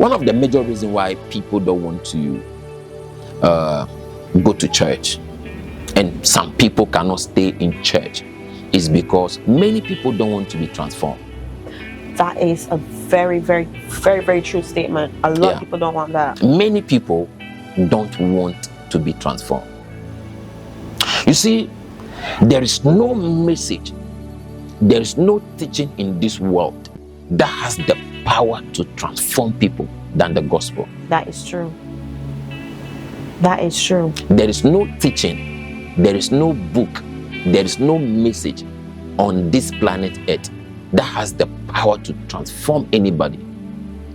One of the major reasons why people don't want to go to church, and some people cannot stay in church, is because many people don't want to be transformed. That is a very, very, very, very true statement. A lot of people don't want that. Many people don't want to be transformed. You see, there is no message, there is no teaching in this world that has the power to transform people than the gospel. That is true. That is true. There is no teaching, there is no book, there is no message on this planet Earth that has the power to transform anybody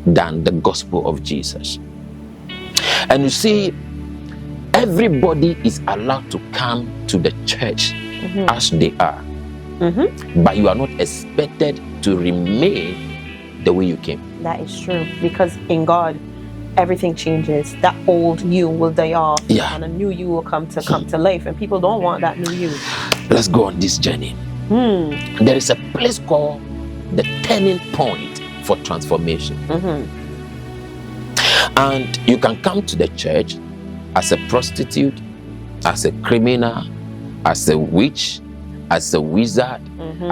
than the gospel of Jesus. And you see, everybody is allowed to come to the church as they are, but you are not expected to remain the way you came. That is true, because in God, everything changes. That old you will die off, and a new you will come to life, and people don't want that new you. Let's go on this journey. There is a place called the turning point for transformation. And you can come to the church as a prostitute, as a criminal, as a witch, as a wizard,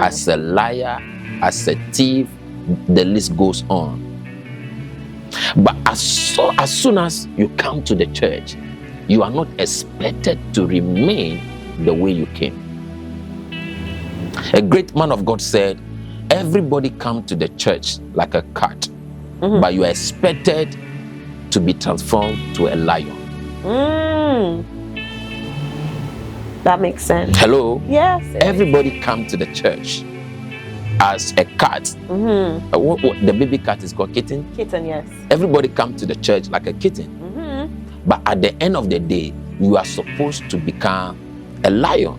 as a liar, as a thief. The list goes on. But as soon as you come to the church, you are not expected to remain the way you came. A great man of God said, everybody come to the church like a cat, but you are expected to be transformed to a lion. That makes sense. Hello? Yes. Everybody come to the church as a cat. What the baby cat is called? Kitten? Kitten, yes. Everybody come to the church like a kitten. But at the end of the day, you are supposed to become a lion.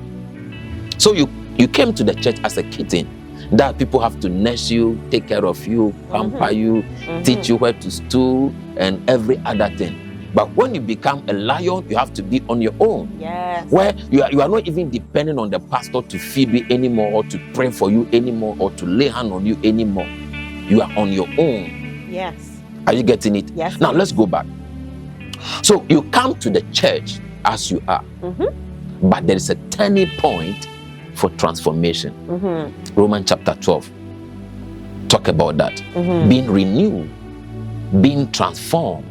So you came to the church as a kitten, that people have to nurse you, take care of you, pamper you, teach you where to stool, and every other thing. But when you become a lion, you have to be on your own. Yes. Where you are not even depending on the pastor to feed you anymore, or to pray for you anymore, or to lay hand on you anymore. You are on your own. Yes. Are you getting it? Yes. Now let's go back. So you come to the church as you are, but there is a turning point for transformation. Romans chapter 12 talk about that. Being renewed, being transformed.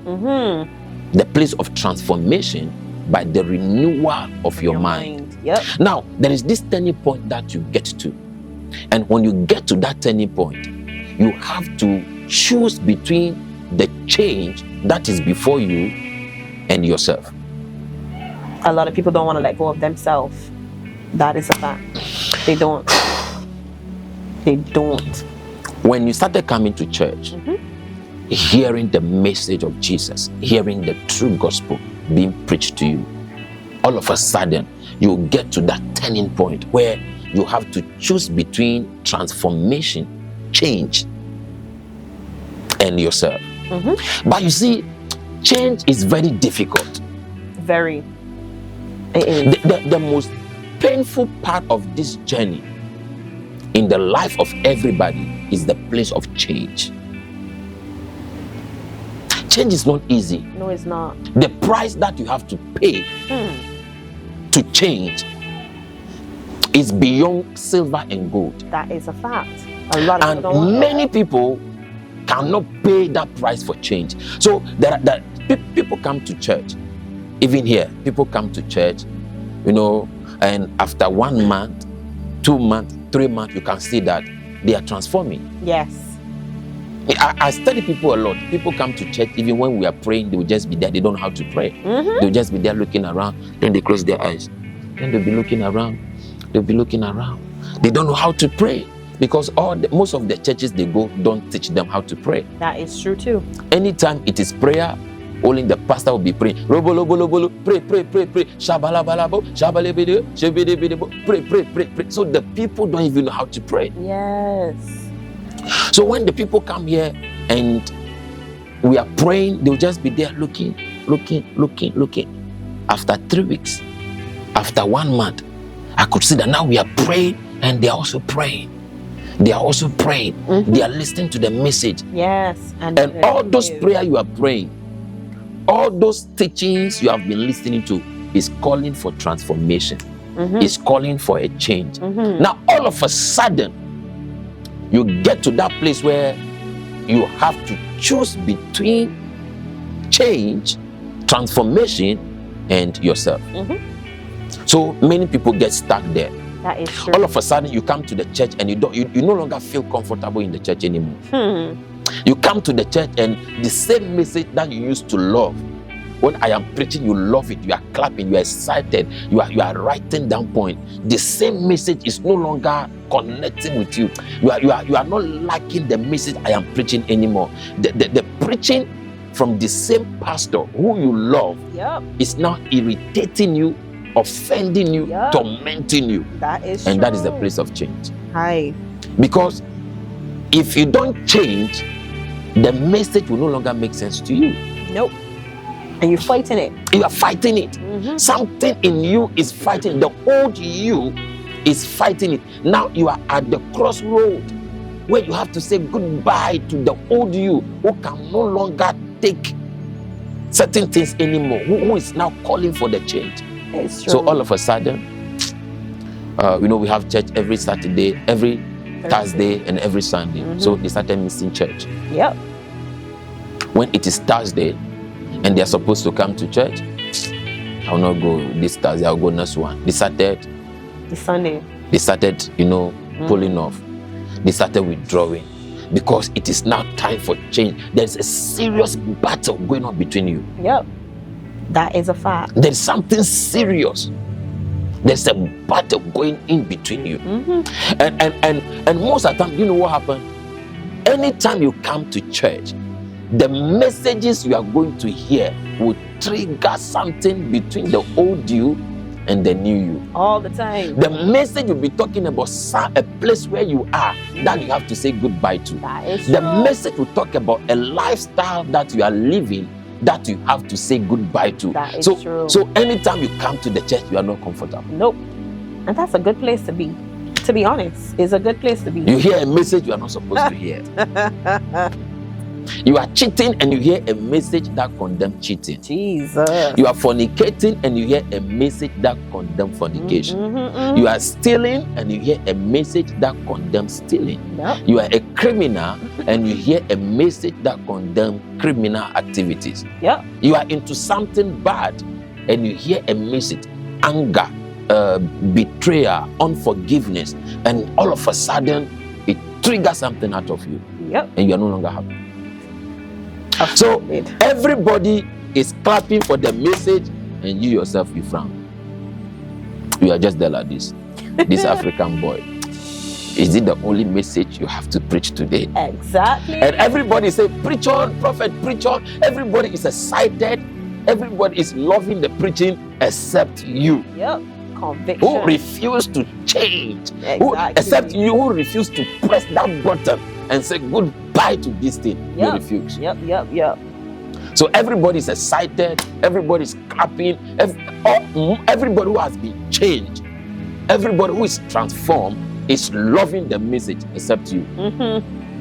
The place of transformation by the renewal of your mind. Now, there is this turning point that you get to. And when you get to that turning point, you have to choose between the change that is before you and yourself. A lot of people don't want to let go of themselves. That is a fact. They don't. They don't. When you started coming to church, hearing the message of Jesus, hearing the true gospel being preached to you, all of a sudden you get to that turning point where you have to choose between transformation, change, and yourself. But you see, change is very difficult. Very. It is. The most painful part of this journey in the life of everybody is the place of change. Change is not easy. No, it's not. The price that you have to pay to change is beyond silver and gold. That is a fact. A lot of people don't want many people cannot pay that price for change. So people come to church. Even here, people come to church, and after 1 month, 2 months, 3 months, you can see that they are transforming. Yes. I study people a lot. People come to church, even when we are praying, they will just be there. They don't know how to pray. They'll just be there looking around. Then they close their eyes. Then they'll be looking around. They'll be looking around. They don't know how to pray because most of the churches they go don't teach them how to pray. That is true too. Anytime it is prayer, only the pastor will be praying. Pray. Shabalabalabo, shabalebede, pray. So the people don't even know how to pray. Yes. So when the people come here and we are praying, they'll just be there looking. After 3 weeks, after 1 month, I could see that now we are praying and they're also praying. They are also praying. They are listening to the message. Yes. And all those prayers you are praying, all those teachings you have been listening to is calling for transformation. Is calling for a change. Now, all of a sudden, you get to that place where you have to choose between change, transformation, and yourself. So many people get stuck there. That is true. All of a sudden, you come to the church and you no longer feel comfortable in the church anymore. You come to the church and the same message that you used to love, when I am preaching, you love it, you are clapping, you are excited, you are writing down points. The same message is no longer connecting with you. You are not liking the message I am preaching anymore. The preaching from the same pastor who you love is now irritating you, offending you, tormenting you. That is and true. That is the place of change. Hi. Because if you don't change, the message will no longer make sense to you. Nope. And you're fighting it. You are fighting it. Something in you is fighting. The old you is fighting it. Now you are at the crossroad where you have to say goodbye to the old you who can no longer take certain things anymore, who is now calling for the change. It's true. So all of a sudden, we have church every Saturday, every Thursday, and every Sunday. So they started missing church. Yep. When it is Thursday and they are supposed to come to church, I will not go this Thursday, I'll go next one. They started Sunday. They started, pulling off. They started withdrawing because it is now time for change. There's a serious battle going on between you. Yep. That is a fact. There's something serious. There's a battle going in between you. And most of the time, you know what happened? Anytime you come to church, the messages you are going to hear will trigger something between the old you and the new you. All the time. The message will be talking about a place where you are that you have to say goodbye to. That is the true. message will talk about a lifestyle that you are living that you have to say goodbye to. That is true. So anytime you come to the church, you are not comfortable. Nope. And that's a good place to be. To be honest, it's a good place to be. You hear a message you are not supposed to hear. You are cheating and you hear a message that condemns cheating. Jesus. You are fornicating and you hear a message that condemns fornication. You are stealing and you hear a message that condemns stealing. Yep. You are a criminal and you hear a message that condemns criminal activities. Yep. You are into something bad and you hear a message, anger, betrayal, unforgiveness, and all of a sudden it triggers something out of you. Yep. And you are no longer happy. So everybody is clapping for the message and you yourself, you frown. You are just there like this. This African boy. Is it the only message you have to preach today? Exactly. And everybody say, preach on, prophet, preach on. Everybody is excited. Everybody is loving the preaching except you. Yep. Conviction. Who refuse to change. Exactly. Except you who refuse to press that button and say goodbye to this thing. Yep. You refuse. Yep. So everybody is excited. Everybody is clapping. Everybody who has been changed, everybody who is transformed is loving the message except you.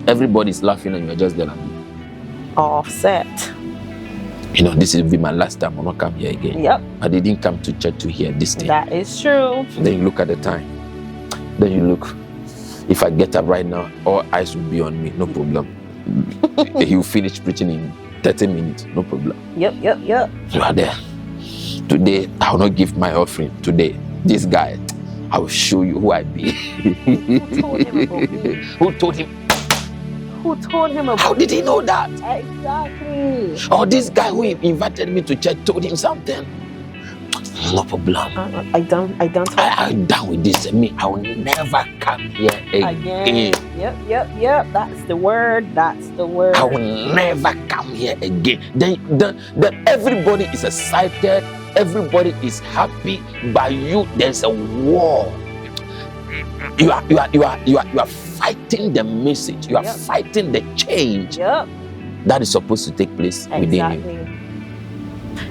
Everybody is laughing and you are just there like me. Offset. This will be my last time. I'll not come here again. Yep. I didn't come to church to hear this thing. That is true. Then you look at the time. Then you look. If I get up right now, all eyes will be on me. No problem. He'll finish preaching in 30 minutes. No problem. Yep. You are there. Today, I will not give my offering. Today, this guy, I will show you who I be. Who told him about me? Who told him? Who told him about How did he know that? Exactly. Or this guy who invited me to church told him something. No problem. I don't I'm done with this. I will never come here again. Yep. That's the word. I will never come here again. Then everybody is excited. Everybody is happy. By you, there's a war. You are fighting the message. You are fighting the change that is supposed to take place within you.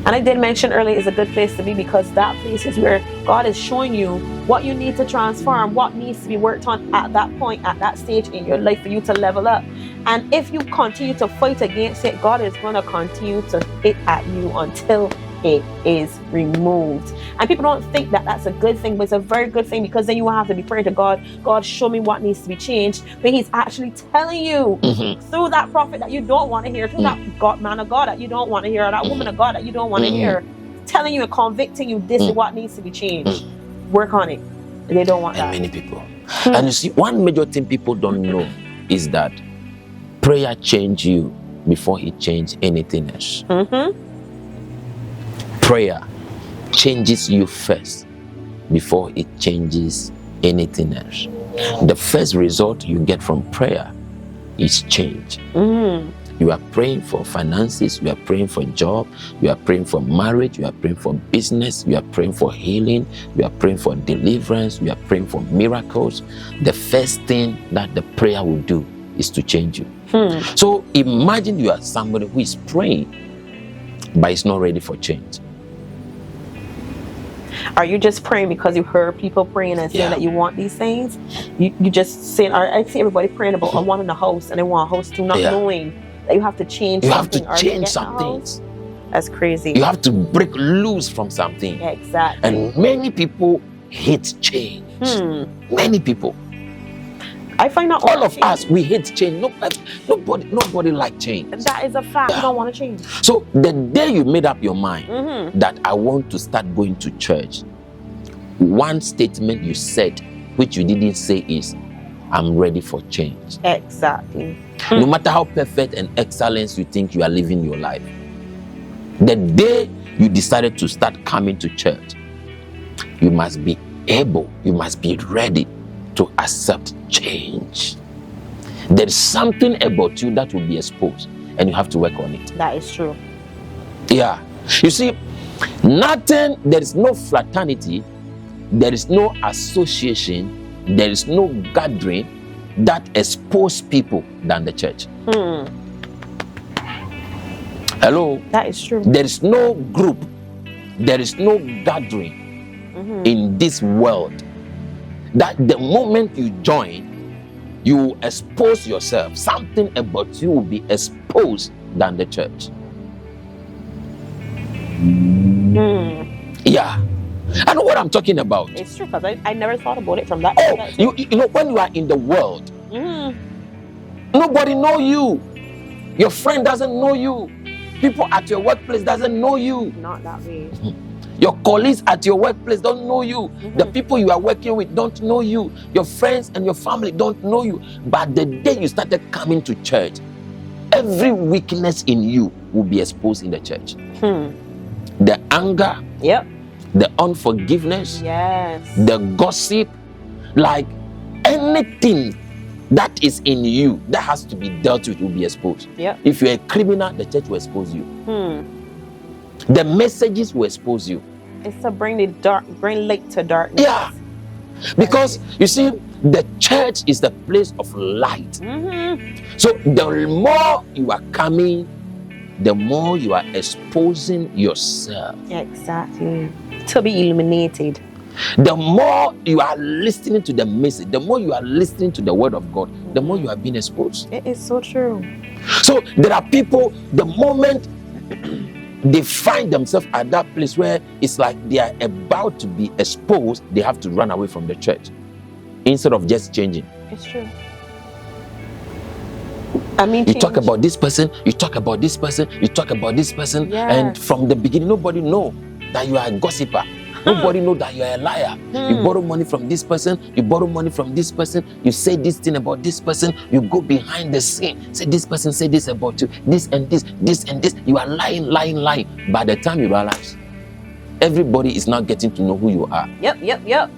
And I did mention earlier is a good place to be, because that place is where God is showing you what you need to transform, what needs to be worked on at that point, at that stage in your life for you to level up. And if you continue to fight against it, God is going to continue to hit at you until it is removed. And people don't think that that's a good thing, but it's a very good thing, because then you won't have to be praying to God, God, show me what needs to be changed. But he's actually telling you through that prophet that you don't want to hear, through that man of God that you don't want to hear, or that woman of God that you don't want to hear, telling you and convicting you, this is what needs to be changed. Work on it. They don't want that. And many people. And you see, one major thing people don't know is that prayer changes you before it changes anything else. Prayer changes you first before it changes anything else. The first result you get from prayer is change. You are praying for finances, you are praying for job, you are praying for marriage, you are praying for business, you are praying for healing, you are praying for deliverance, you are praying for miracles. The first thing that the prayer will do is to change you. So imagine you are somebody who is praying but is not ready for change. Are you just praying because you heard people praying and saying that you want these things? You just saying, I see everybody praying about I want in a house and they want a house too, not knowing that you have to change something. You have to change something. That's crazy. You have to break loose from something. Exactly. And many people hate change. Many people. I find that all of us, we hate change. Nobody like change. That is a fact. You don't want to change. So the day you made up your mind that I want to start going to church, one statement you said, which you didn't say, is, I'm ready for change. Exactly. No matter how perfect and excellence you think you are living your life, the day you decided to start coming to church, you must be able, you must be ready to accept change. There's something about you that will be exposed, and you have to work on it. That is true. Yeah. You see, there is no fraternity, there is no association, there is no gathering that expose people than the church. Hello? That is true. There is no group, there is no gathering in this world that the moment you join, you expose yourself. Something about you will be exposed than the church. Yeah. I know what I'm talking about. It's true, because I never thought about it from that perspective. You know, when you are in the world, nobody know you. Your friend doesn't know you. People at your workplace doesn't know you. Not that way. Your colleagues at your workplace don't know you. The people you are working with don't know you. Your friends and your family don't know you. But the day you started coming to church, every weakness in you will be exposed in the church. The anger, the unforgiveness, the gossip, like anything that is in you that has to be dealt with will be exposed. If you're a criminal, the church will expose you. The messages will expose you. It's to bring light to darkness. Yeah. Because you see, the church is the place of light. So the more you are coming, the more you are exposing yourself. Exactly. To be illuminated. The more you are listening to the message, the more you are listening to the word of God, the more you are being exposed. It is so true. So there are people, the moment they find themselves at that place where it's like they are about to be exposed, they have to run away from the church instead of just changing. It's true. I mean, you talk about this person, you talk about this person, you talk about this person, and from the beginning, nobody know that you are a gossiper. Nobody know that you are a liar. You borrow money from this person, you borrow money from this person, you say this thing about this person, you go behind the scene, say this person say this about you, this and this, this and this. You are lying. By the time you realize, everybody is now getting to know who you are. Yep.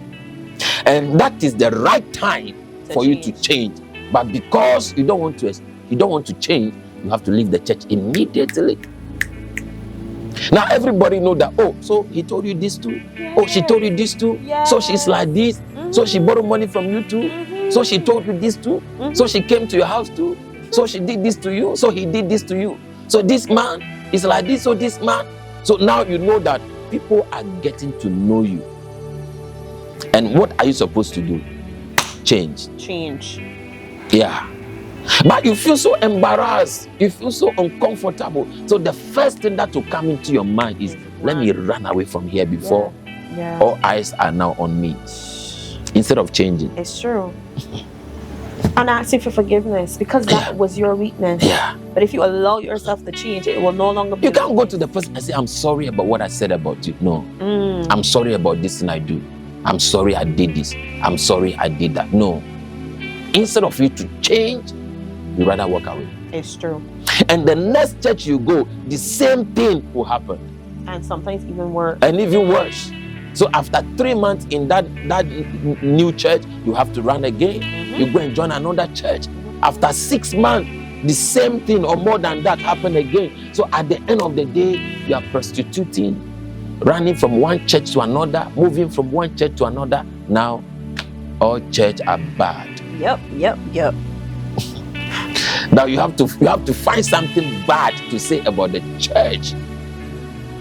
And that is the right time for you to change. But because you don't want to change, you have to leave the church immediately. Now everybody know that, oh, so he told you this too. Oh, she told you this too. So she's like this. So she borrowed money from you too. So she told you this too. So she came to your house too. So she did this to you. So he did this to you. So this man is like this. So this man. So now you know that people are getting to know you. And what are you supposed to do? Change. Yeah. But you feel so embarrassed. You feel so uncomfortable. So the first thing that will come into your mind is, let me run away from here before all eyes are now on me. Instead of changing. It's true. And asking for forgiveness, because that was your weakness. Yeah. But if you allow yourself to change, it will no longer be. You can't go to the person and say, I'm sorry about what I said about you. No. I'm sorry about this thing I do. I'm sorry I did this. I'm sorry I did that. No. Instead of you to change, you rather walk away. It's true. And the next church you go, the same thing will happen. And sometimes even worse. And even worse. So after 3 months in that new church, you have to run again. You go and join another church. After 6 months, the same thing or more than that happen again. So at the end of the day, you are prostituting, running from one church to another, moving from one church to another. Now, all church are bad. Yep. Now you have to find something bad to say about the church.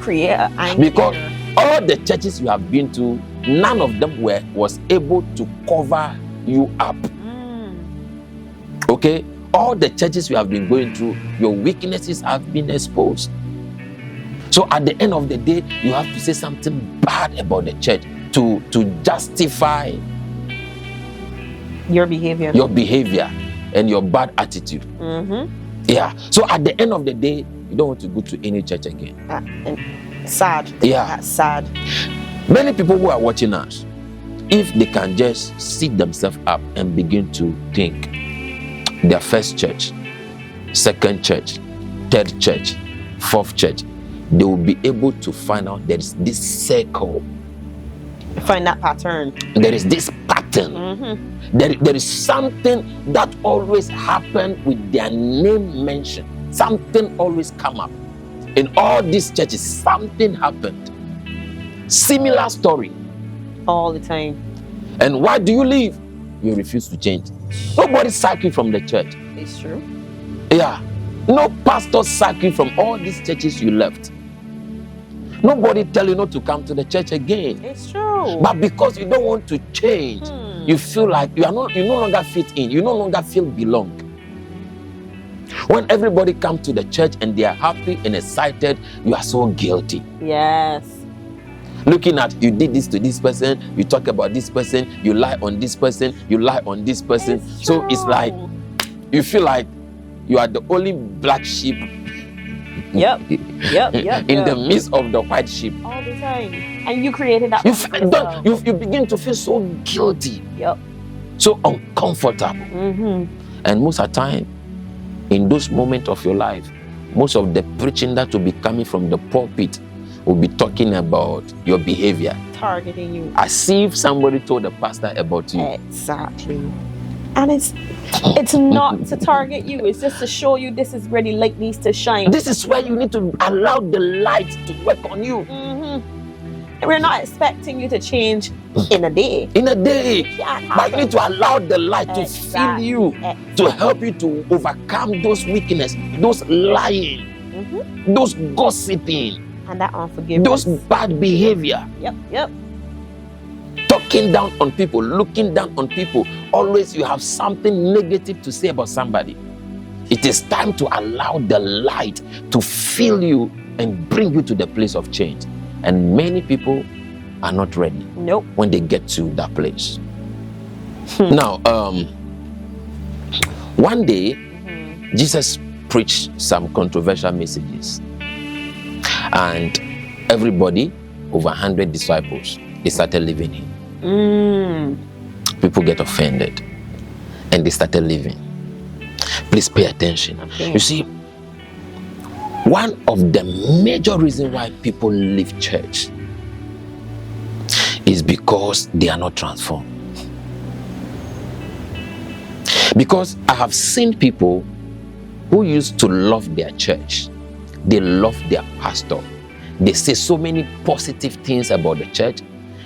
Because all the churches you have been to, none of them was able to cover you up. Okay? All the churches you have been going through, your weaknesses have been exposed. So at the end of the day, you have to say something bad about the church to justify your behavior and your bad attitude. Yeah. So at the end of the day, you don't want to go to any church again. Sad. Yeah. That's sad. Many people who are watching us, if they can just sit themselves up and begin to think their first church, second church, third church, fourth church, they will be able to find out there is this circle. Find that pattern. There is this pattern. There is something that always happens with their name mentioned. Something always come up. In all these churches, something happened. Similar story. All the time. And why do you leave? You refuse to change. Nobody sacked you from the church. It's true. Yeah. No pastor sacked you from all these churches you left. Nobody tell you not to come to the church again. It's true. But because you don't want to change, you feel like you no longer fit in. You no longer feel belong. When everybody comes to the church and they are happy and excited, you are so guilty. Yes. Looking at, you did this to this person, you talk about this person, you lie on this person, you lie on this person. So it's like, you feel like you are the only black sheep. Yep. In the midst of the white sheep. All the time. And you created that. You begin to feel so guilty. Yep. So uncomfortable. And most of the time, in those moments of your life, most of the preaching that will be coming from the pulpit will be talking about your behavior. Targeting you. As if somebody told the pastor about you. Exactly. And it's not to target you. It's just to show you this is where the light needs to shine. This is where you need to allow the light to work on you. And we're not expecting you to change in a day. But you need to allow the light to fill you, to help you to overcome those weaknesses, those lying, those gossiping, and that unforgiveness, those bad behavior. Yep. Talking down on people, looking down on people. Always you have something negative to say about somebody. It is time to allow the light to fill you and bring you to the place of change. And many people are not ready. Nope. When they get to that place. Now, one day, Jesus preached some controversial messages. And everybody, over 100 disciples, they started leaving him. People get offended. And they started leaving. Please pay attention. Okay. You see, one of the major reasons why people leave church is because they are not transformed. Because I have seen people who used to love their church. They love their pastor. They say so many positive things about the church.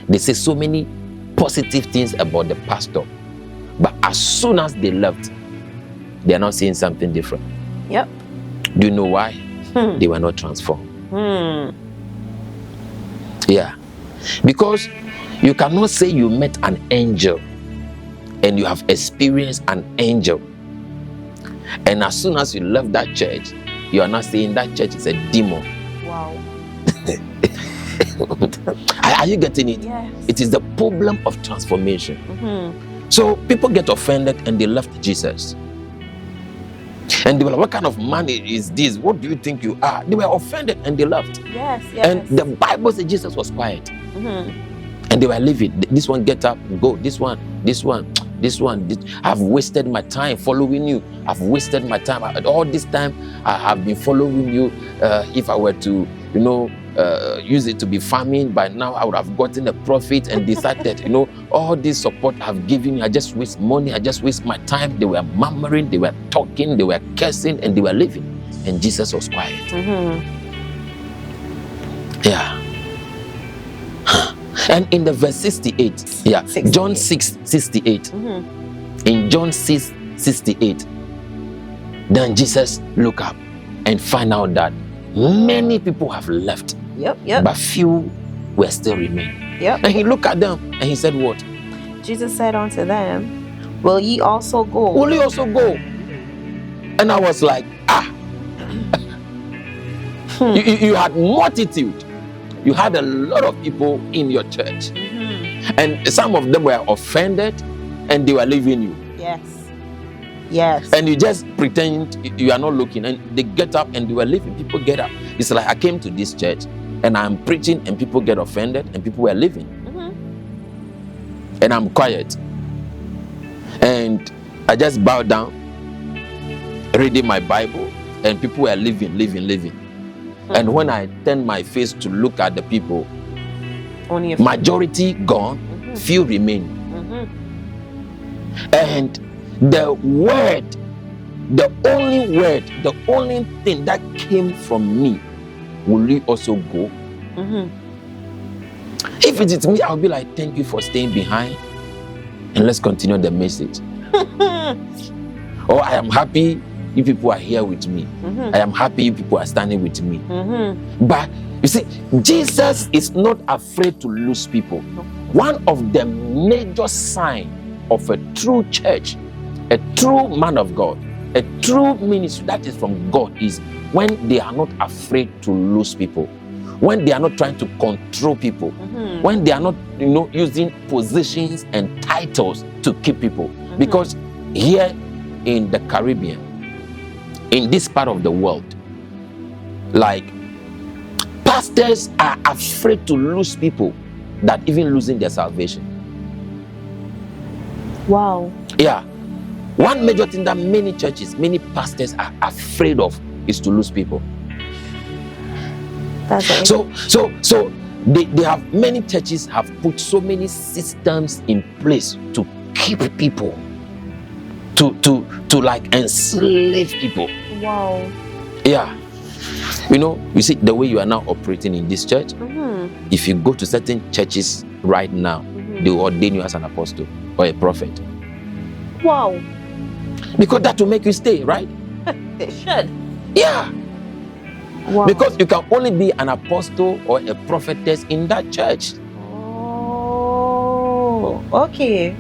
They say so many positive things about the pastor. But as soon as they left, they are not seeing something different. Yep. Do you know why? They were not transformed. Yeah. Because you cannot say you met an angel and you have experienced an angel, and as soon as you left that church, you are not saying that church is a demon. Wow. Are you getting it? Yes. It is the problem of transformation. So people get offended and they left Jesus. And they were like, what kind of man is this? What do you think you are? They were offended and they left. Yes. And the Bible says Jesus was quiet. And they were leaving. This one get up, go. This one. I've wasted my time following you. I've wasted my time. All this time I have been following you. If I were to, use it to be farming, by now I would have gotten a profit and decided, all this support I've given you, I just waste money, I just waste my time. They were murmuring, they were talking, they were cursing, and they were leaving. And Jesus was quiet. Yeah. And in the verse 68, yeah, 68. John 6:68. In John 6:68, then Jesus looked up and find out that many people have left. Yep. But few were still remaining. Yep. And he looked at them and he said, what? Jesus said unto them, will ye also go? Will you also go? And I was like, you had multitude. You had a lot of people in your church. And some of them were offended and they were leaving you. Yes. And you just pretend you are not looking, and they get up and they were leaving. People get up. It's like I came to this church and I'm preaching and people get offended and people were leaving. And I'm quiet. And I just bow down, reading my Bible, and people were leaving. And when I turned my face to look at the people, only a few. Majority gone, few remain. And the only thing that came from me, will you also go? If it is me, I'll be like, thank you for staying behind and let's continue the message. Or I am happy you people are here with me. I am happy you people are standing with me. But you see, Jesus is not afraid to lose people. One of the major signs of a true church, a true man of God, a true ministry that is from God, is when they are not afraid to lose people, when they are not trying to control people, when they are not, using positions and titles to keep people. Because here in the Caribbean, in this part of the world, like, pastors are afraid to lose people that even losing their salvation. Wow. Yeah. One major thing that many churches, many pastors are afraid of is to lose people. That's it. So they have, many churches have put so many systems in place to keep people, to like enslave people. Wow. Yeah. You see the way you are now operating in this church. If you go to certain churches right now, they will ordain you as an apostle or a prophet. Wow. Because that will make you stay, right? They should. Yeah. Wow. Because you can only be an apostle or a prophetess in that church. Oh, okay.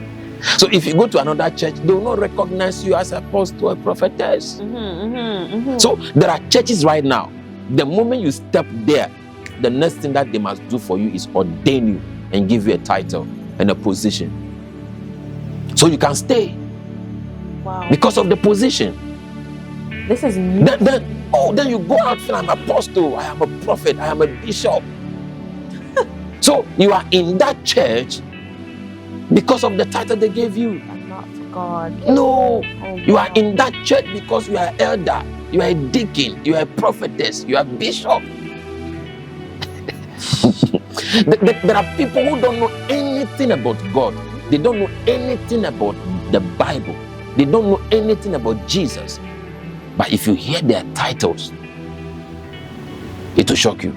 So if you go to another church, they will not recognize you as an apostle or a prophetess. So there are churches right now, the moment you step there, the next thing that they must do for you is ordain you and give you a title and a position, so you can stay. Wow. Because of the position. This is new. Then you go out and I'm an apostle, I am a prophet, I am a bishop. So you are in that church because of the title they gave you. And not for God. No. Oh, you are in that church because you are an elder, you are a deacon, you are a prophetess, you are a bishop. There are people who don't know anything about God. They don't know anything about the Bible. They don't know anything about Jesus. But if you hear their titles, it will shock you.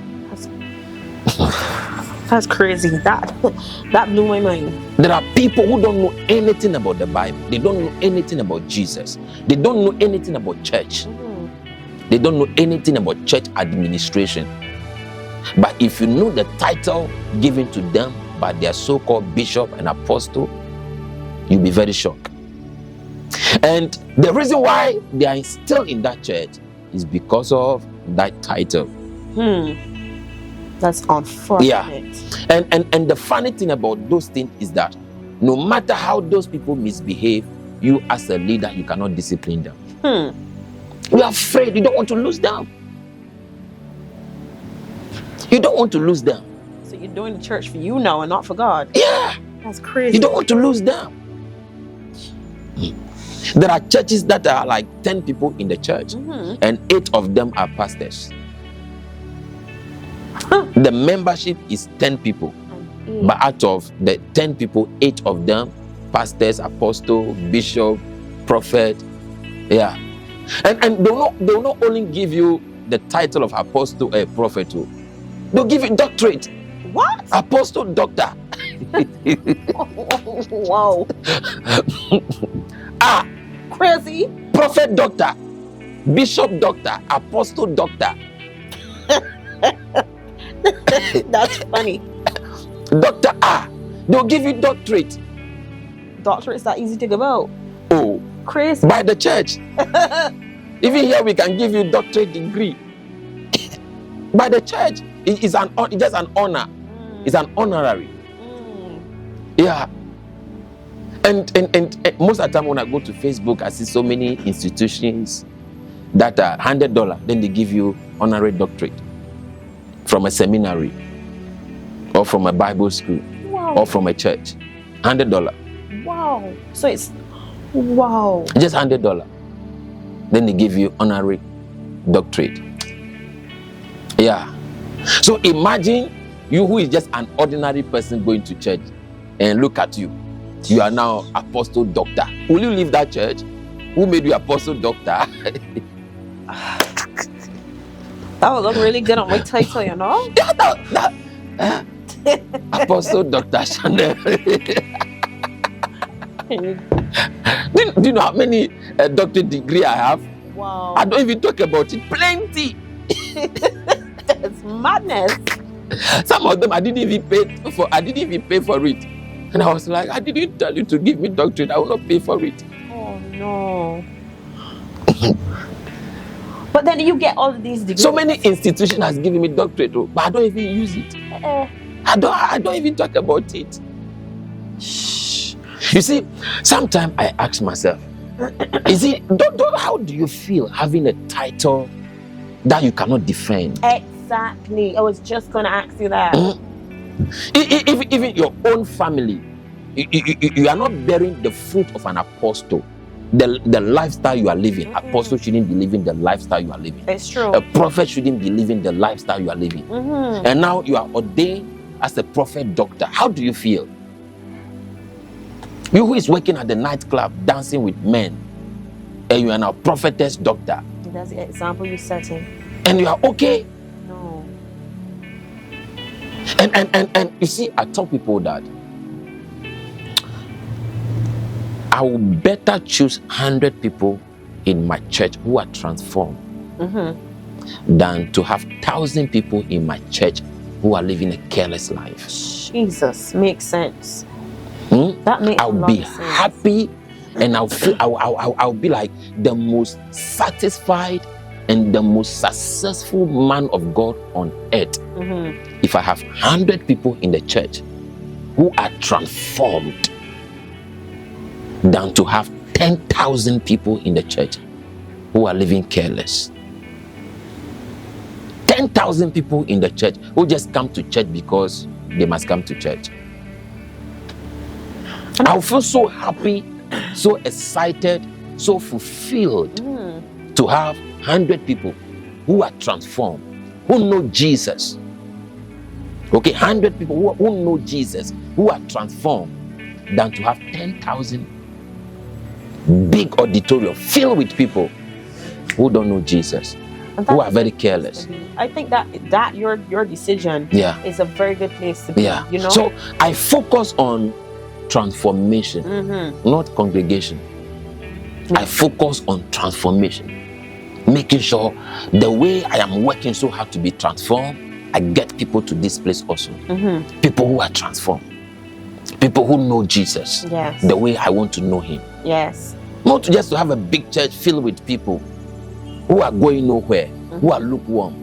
That's crazy. That blew my mind. There are people who don't know anything about the Bible. They don't know anything about Jesus. They don't know anything about church. They don't know anything about church administration. But if you know the title given to them by their so-called bishop and apostle, you'll be very shocked. And the reason why they are still in that church is because of that title. That's unfortunate. Yeah. And the funny thing about those things is that no matter how those people misbehave, you as a leader, you cannot discipline them. You are afraid. You don't want to lose them. You don't want to lose them. So you're doing the church for you now and not for God? Yeah. That's crazy. You don't want to lose them. There are churches that are like 10 people in the church, and 8 of them are pastors. The membership is 10 people, but out of the 10 people, 8 of them pastors, apostle, bishop, prophet. Yeah. And they'll not only give you the title of apostle or prophet, they'll give you doctorate. What? Apostle, doctor. Wow. Crazy. Prophet, doctor. Bishop, doctor. Apostle, doctor. That's funny. Doctor they'll give you doctorate. Doctorate's that easy to give out. Oh, Crazy. by the church. Even here we can give you doctorate degree. By the church. It's just an honor. It's an honorary. Yeah. And most of the time when I go to Facebook, I see so many institutions that are $100, then they give you honorary doctorate from a seminary or from a Bible school. Wow. Or from a church. $100. Wow. So it's wow. Just $100. Then they give you honorary doctorate. Yeah. So imagine you who is just an ordinary person going to church and look at you. You are now apostle doctor. Will you leave that church? Who made you apostle doctor? That would look really good on my title, you know? Yeah, apostle Dr. Chanel. Do you know how many doctorate degree I have? Wow. I don't even talk about it. Plenty. That's madness. Some of them I didn't even pay for it. And I was like, I didn't tell you to give me doctorate. I will not pay for it. Oh no. But then you get all of these degrees. So many institutions has given me doctorate, but I don't even use it. I don't even talk about it. Shh. You see, sometimes I ask myself, how do you feel having a title that you cannot defend? Exactly. I was just going to ask you that. Even your own family, you are not bearing the fruit of an apostle. The lifestyle you are living, apostle shouldn't be living the lifestyle you are living. It's true. A prophet shouldn't be living the lifestyle you are living. And now you are ordained as a prophet doctor. How do you feel? You who is working at the nightclub dancing with men, and you are now prophetess doctor. That's the example you're setting. And you are okay. No. And you see, I tell people that I will better choose 100 people in my church who are transformed than to have 1,000 people in my church who are living a careless life. Jesus, makes sense. That makes I'll be happy, and I'll be like the most satisfied and the most successful man of God on earth if I have 100 people in the church who are transformed than to have 10,000 people in the church who are living careless. 10,000 people in the church who just come to church because they must come to church. I'll feel so happy, so excited, so fulfilled to have 100 people who are transformed, who know Jesus. Okay, 100 people who know Jesus, who are transformed, than to have 10,000 big auditorium filled with people who don't know Jesus, who are very careless. I think that your decision is a very good place to be. Yeah. You know? So I focus on transformation, not congregation. I focus on transformation, making sure the way I am working so hard to be transformed, I get people to this place also. People who are transformed. People who know Jesus. Yes. The way I want to know him. Yes. Not just to have a big church filled with people who are going nowhere, who are lukewarm,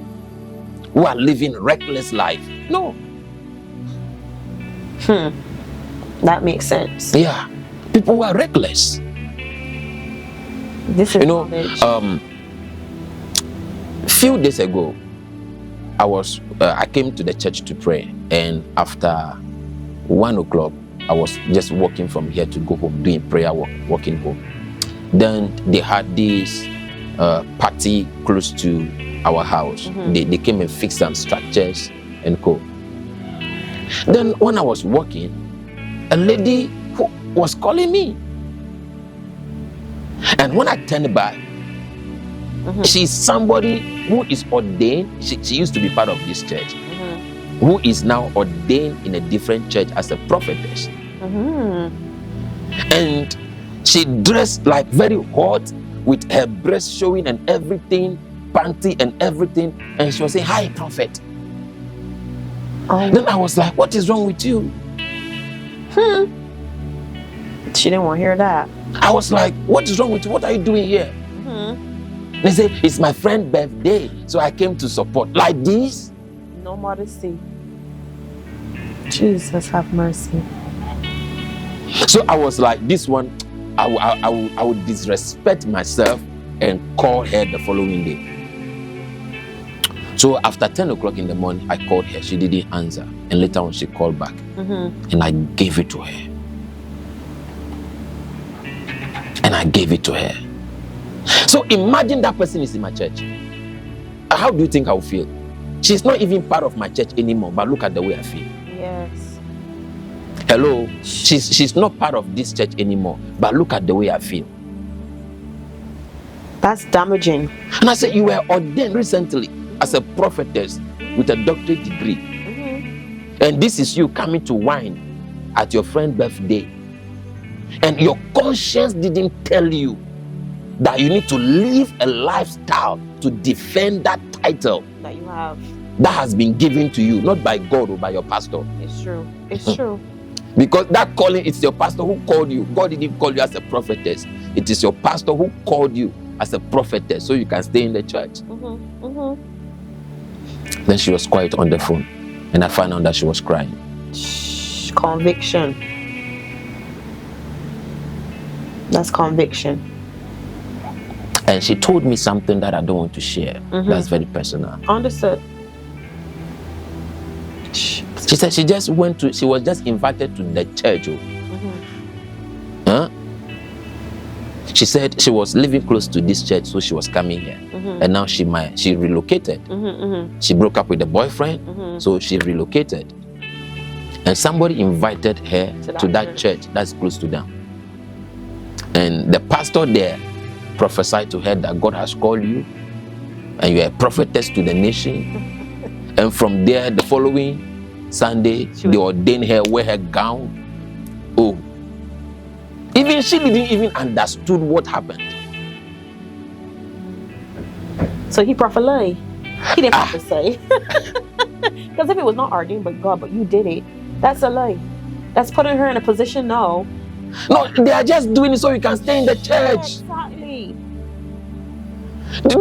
who are living reckless life. No. That makes sense. Yeah. People who are reckless. This is knowledge. Few days ago, I came to the church to pray, and after 1 o'clock, I was just walking from here to go home, doing prayer work, walking home. Then they had this party close to our house. They came and fixed some structures and co. Then when I was walking, a lady who was calling me. And when I turned back, she's somebody who is ordained. She used to be part of this church, who is now ordained in a different church as a prophetess. And she dressed like very hot with her breast showing and everything, panty and everything. And she was saying, "Hi, prophet." Then I was like, "What is wrong with you?" She didn't want to hear that. I was like, "What is wrong with you? What are you doing here?" They said, "It's my friend's birthday, so I came to support." Like this? No modesty. Jesus have mercy. So I was like, this one, I would disrespect myself and call her the following day. So after 10 o'clock in the morning, I called her. She didn't answer. And later on, she called back. And I gave it to her. So imagine that person is in my church. How do you think I will feel? She's not even part of my church anymore, but look at the way I feel. Yes. Hello? She's not part of this church anymore, but look at the way I feel. That's damaging. And I said, you were ordained recently as a prophetess with a doctorate degree. And this is you coming to whine at your friend's birthday. And your conscience didn't tell you that you need to live a lifestyle to defend that title that you have, that has been given to you, not by God or by your pastor. It's true. It's true. Because that calling, it's your pastor who called you. God didn't call you as a prophetess. It is your pastor who called you as a prophetess so you can stay in the church. Then she was quiet on the phone, and I found out that she was crying. Conviction. That's conviction. And she told me something that I don't want to share. That's very personal. Understood. She said she was just invited to the church. She said she was living close to this church, so she was coming here. And now she relocated. She broke up with the boyfriend, so she relocated. And somebody invited her to that church that's close to them. And the pastor there prophesied to her that God has called you and you're a prophetess to the nation. And from there, the following Sunday, they ordained her, wear her gown. Oh, even she didn't even understood what happened. So he prophesied. He didn't prophesy. Because if it was not ordained by God, but you did it, that's a lie. That's putting her in a position now. No, they are just doing it so you can stay in the church. Exactly. Do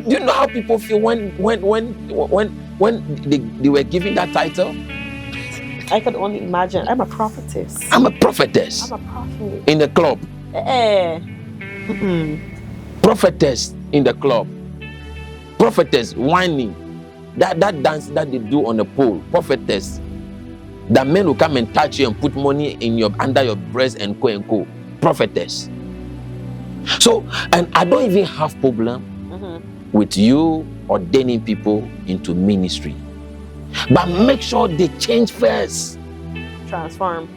you know how people feel when they were given that title? I could only imagine. I'm a prophetess. I'm a prophetess. I'm a prophet. In the club. Prophetess in the club. Prophetess whining. That dance that they do on the pole. Prophetess. That men will come and touch you and put money in under your breast and co. Prophetess. So, and I don't even have problem with you ordaining people into ministry. But make sure they change first. Transform.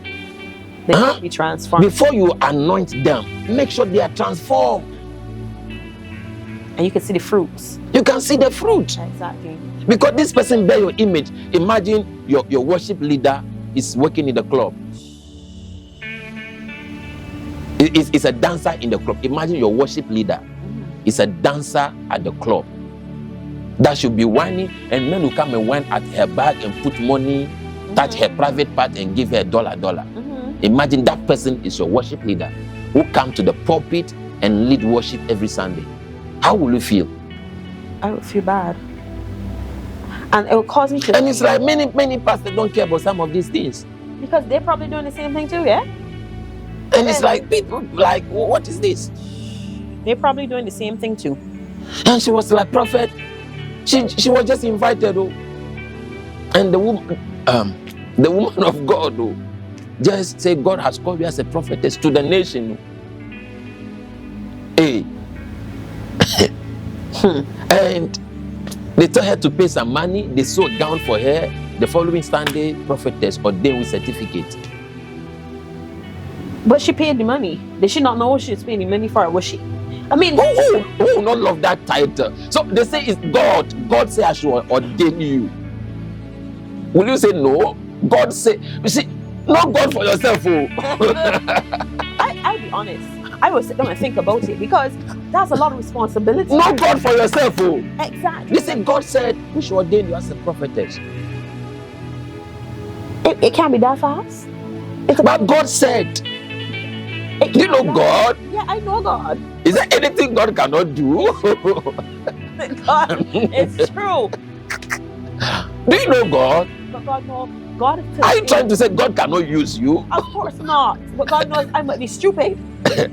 They need to be transformed. Before you anoint them, make sure they are transformed. And you can see the fruits. You can see the fruit. Exactly. Because this person bear your image. Imagine your worship leader is working in the club. It's a dancer in the club. Imagine your worship leader is a dancer at the club. that should be whining, and men will come and whine at her back and put money, touch her private part and give her $1. Imagine that person is your worship leader who come to the pulpit and lead worship every Sunday. How will you feel? I would feel bad. And it will cause me to... And it's like many pastors don't care about some of these things. Because they're probably doing the same thing too, yeah? And it's like, people, like, what is this? They're probably doing the same thing too. And she was like, prophet, she was just invited, oh. And the woman of God, oh, just say, God has called you as a prophetess to the nation. Hey. And they told her to pay some money. They sewed a gown for her. The following Sunday, prophetess ordained with certificate. But she paid the money. Did she not know what she was paying the money for? Was she? I mean, who will not love that title? So they say it's God. God say I should ordain you. Will you say no? God say, you see, not God for yourself. Oh. I'll be honest. I will sit down and think about it because that's a lot of responsibility. Not God for yourself. Oh. Exactly. They say God said we should ordain you as a prophetess. It can't be that fast. But God said. Do you know God? Yeah, I know God. Is there anything God cannot do? God, it's true. Do you know God? But God knows. God is... Are you trying to say God cannot use you? Of course not. But God knows I might be stupid. Do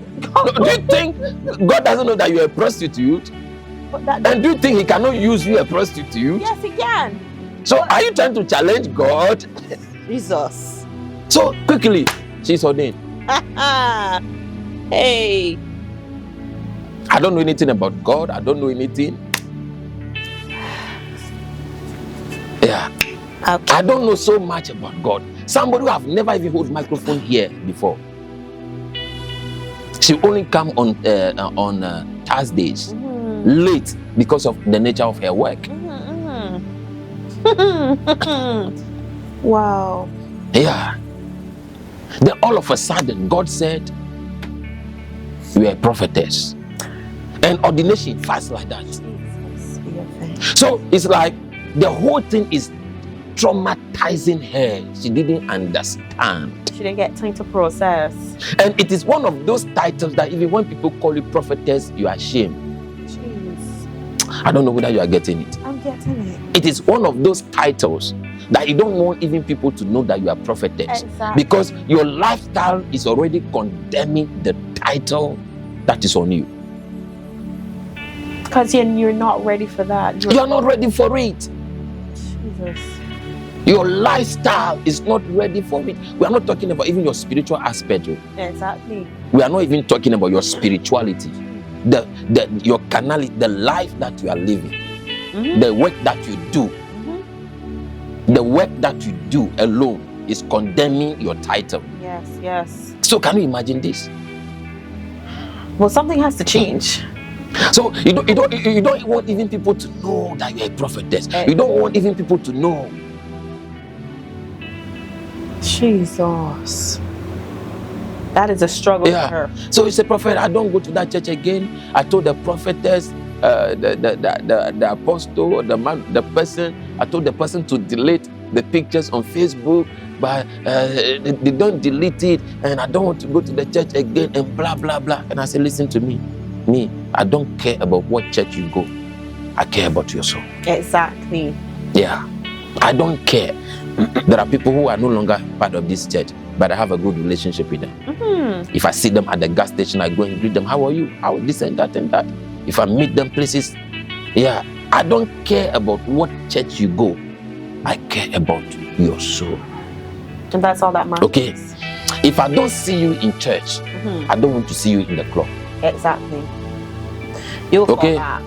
you think God doesn't know that you're a prostitute? And do you think He cannot use you a prostitute? Yes, He can. So are you trying to challenge God? Jesus. So quickly, she's ordained. Hey. I don't know anything about God. I don't know anything. Yeah. Okay. I don't know so much about God. Somebody who have never even held microphone here before. She only come on Thursdays, late because of the nature of her work. Wow. Yeah. Then all of a sudden, God said, you are a prophetess. And ordination fast like that. So it's like the whole thing is traumatizing her. She didn't understand. She didn't get time to process. And it is one of those titles that even when people call you prophetess, you are ashamed. Jeez. I don't know whether you are getting it. I'm getting it. It is one of those titles that you don't want even people to know that you are prophetess. Exactly. Because your lifestyle is already condemning the title that is on you. Because you're not ready for that. You're not ready for it. Jesus. Your lifestyle is not ready for it. We are not talking about even your spiritual aspect. Exactly. We are not even talking about your spirituality. Your carnality, the life that you are living. The work that you do. The work that you do alone is condemning your title. Yes, yes. So can you imagine this? Well, something has to change. So you don't want even people to know that you're a prophetess. You don't want even people to know. Jesus. That is a struggle for her. So you say, prophet, I don't go to that church again. I told the prophetess, the apostle, the person, I told the person to delete the pictures on Facebook, but they don't delete it, and I don't want to go to the church again, and blah blah blah. And I said, listen to me, I don't care about what church you go. I care about your soul. Exactly. Yeah, I don't care. There are people who are no longer part of this church, but I have a good relationship with them. If I see them at the gas station, I go and greet them. How are you? How this and that and that. If I meet them places, I don't care about what church you go. I care about your soul. And that's all that matters. Okay. If I don't see you in church, I don't want to see you in the club. Exactly. You'll fall back.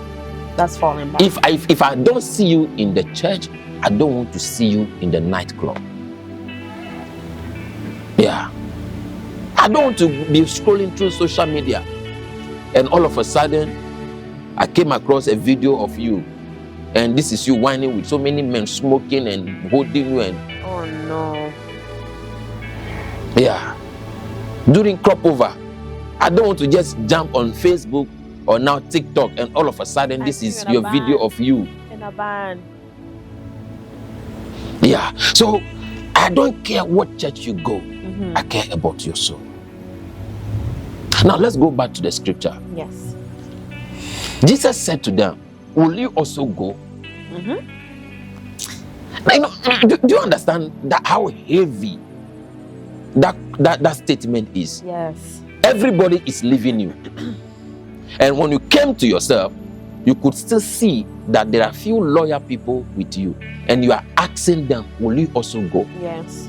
That's falling back. If I don't see you in the church, I don't want to see you in the nightclub. Yeah. I don't want to be scrolling through social media and all of a sudden I came across a video of you and this is you whining with so many men smoking and holding you and... Oh no. Yeah. During crop over, I don't want to just jump on Facebook or now TikTok and all of a sudden this is your video of you in a band. Yeah. So I don't care what church you go. I care about your soul. Now let's go back to the scripture. Yes. Jesus said to them, will you also go? Now, you know, do you understand that how heavy that statement is? Yes. Everybody is leaving you. And when you came to yourself, you could still see that there are few loyal people with you. And you are asking them, will you also go? Yes.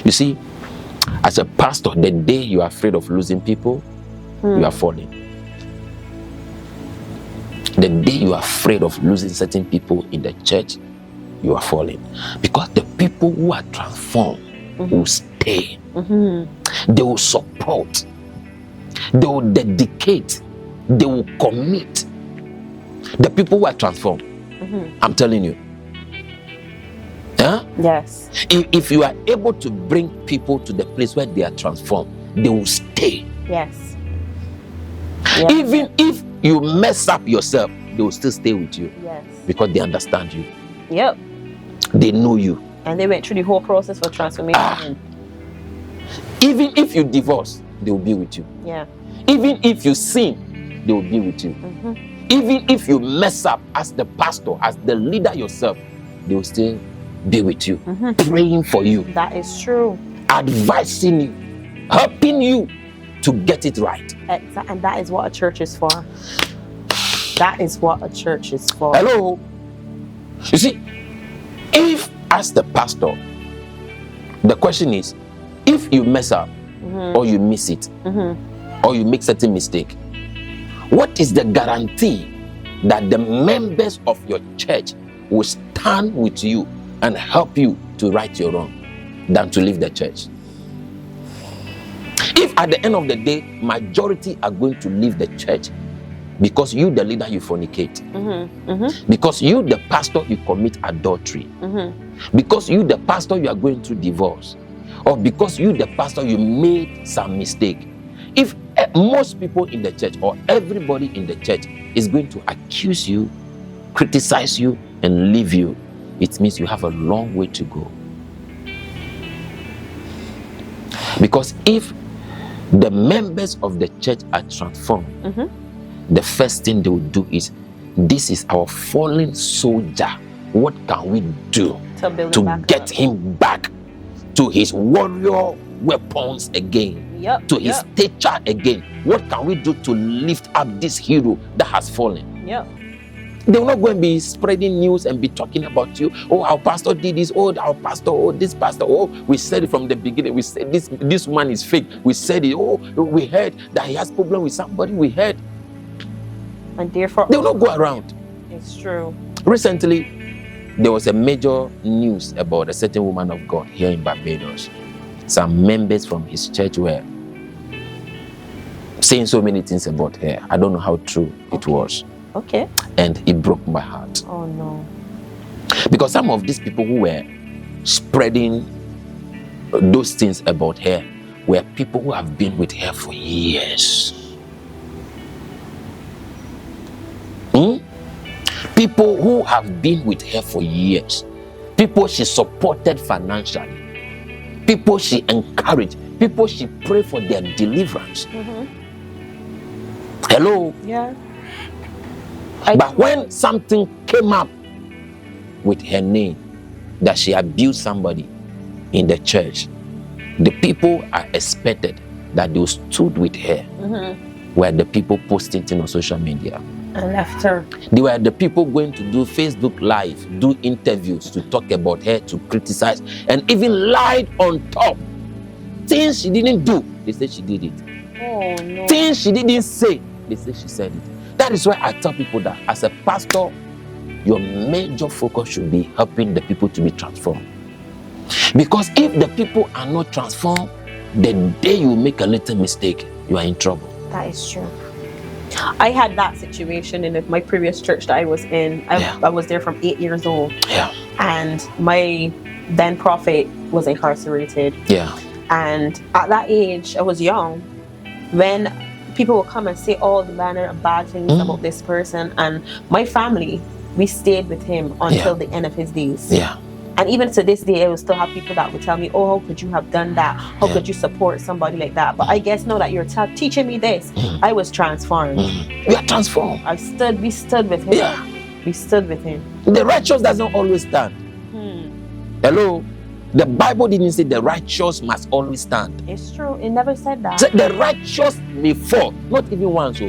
You see, as a pastor, the day you are afraid of losing people, you are falling. The day you are afraid of losing certain people in the church, you are falling. Because the people who are transformed will stay. They will support. They will dedicate. They will commit. The people who are transformed, I'm telling you. Huh? Yes. If you are able to bring people to the place where they are transformed, they will stay. Yes. Even if you mess up yourself, they will still stay with you. Yes. Because they understand you. Yep. They know you. And they went through the whole process for transformation. Even if you divorce, they will be with you. Yeah. Even if you sin, they will be with you. Even if you mess up as the pastor, as the leader yourself, they will still be with you, praying for you. That is true. Advising you, helping you to get it right. And that is what a church is for. That is what a church is for. Hello. You see, if as the pastor, the question is, if you mess up or you miss it or you make certain mistake, what is the guarantee that the members of your church will stand with you and help you to right your wrong than to leave the church? If at the end of the day, majority are going to leave the church because you, the leader, you fornicate, because you, the pastor, you commit adultery, because you, the pastor, you are going through divorce, or because you, the pastor, you made some mistake. If most people in the church or everybody in the church is going to accuse you, criticize you, and leave you, it means you have a long way to go. Because if the members of the church are transformed, the first thing they will do is, this is our fallen soldier. What can we do to get him back to his warrior weapons again? To his stature again? What can we do to lift up this hero that has fallen? They will not go and be spreading news and be talking about you. Oh, our pastor did this. Oh, our pastor. Oh, this pastor. Oh, we said it from the beginning. We said this man is fake. We said it. Oh, we heard that he has problem with somebody. We heard. And therefore, they will not go around. It's true. Recently, there was a major news about a certain woman of God here in Barbados. Some members from his church were saying so many things about her. I don't know how true it was. Okay. And it broke my heart. Oh no. Because some of these people who were spreading those things about her were people who have been with her for years. People who have been with her for years. People she supported financially. People she encouraged. People she prayed for their deliverance. Hello? Yeah. But when something came up with her name, that she abused somebody in the church, the people are expected that they stood with her were the people posting things on social media. And left her. They were the people going to do Facebook Live, do interviews to talk about her, to criticize, and even lied on top. Things she didn't do, they said she did it. Oh no. Things she didn't say, they said she said it. That is why I tell people that as a pastor, your major focus should be helping the people to be transformed. Because if the people are not transformed, the day you make a little mistake, you are in trouble. That is true. I had that situation in my previous church that I was in. I was there from 8 years old. Yeah. And my then prophet was incarcerated. Yeah. And at that age, I was young. When people would come and say all the manner of bad things about this person, and my family we stayed with him until the end of his days. Yeah. And even to this day, I will still have people that would tell me, oh, how could you have done that? How could you support somebody like that? But I guess now that you're teaching me this, I was transformed. We are transformed. We stood with him. Yeah. We stood with him. The righteous doesn't always stand. Hello? The Bible didn't say the righteous must always stand. It's true. It never said that. So the righteous may fall, not even once.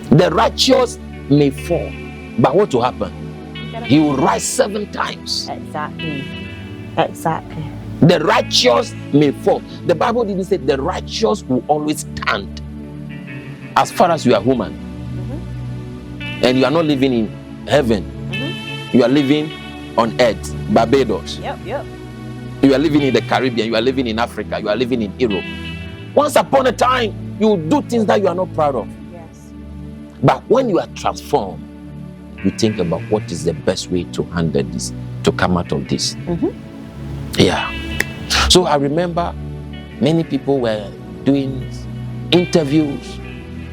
The righteous may fall, but what will happen? He will rise 7 times. Exactly. The righteous may fall. The Bible didn't say the righteous will always stand. As far as you are human, and you are not living in heaven, you are living on earth, Barbados. Yep. You are living in the Caribbean, you are living in Africa, you are living in Europe. Once upon a time, you do things that you are not proud of. Yes. But when you are transformed, you think about what is the best way to handle this, to come out of this. Yeah. So I remember many people were doing interviews.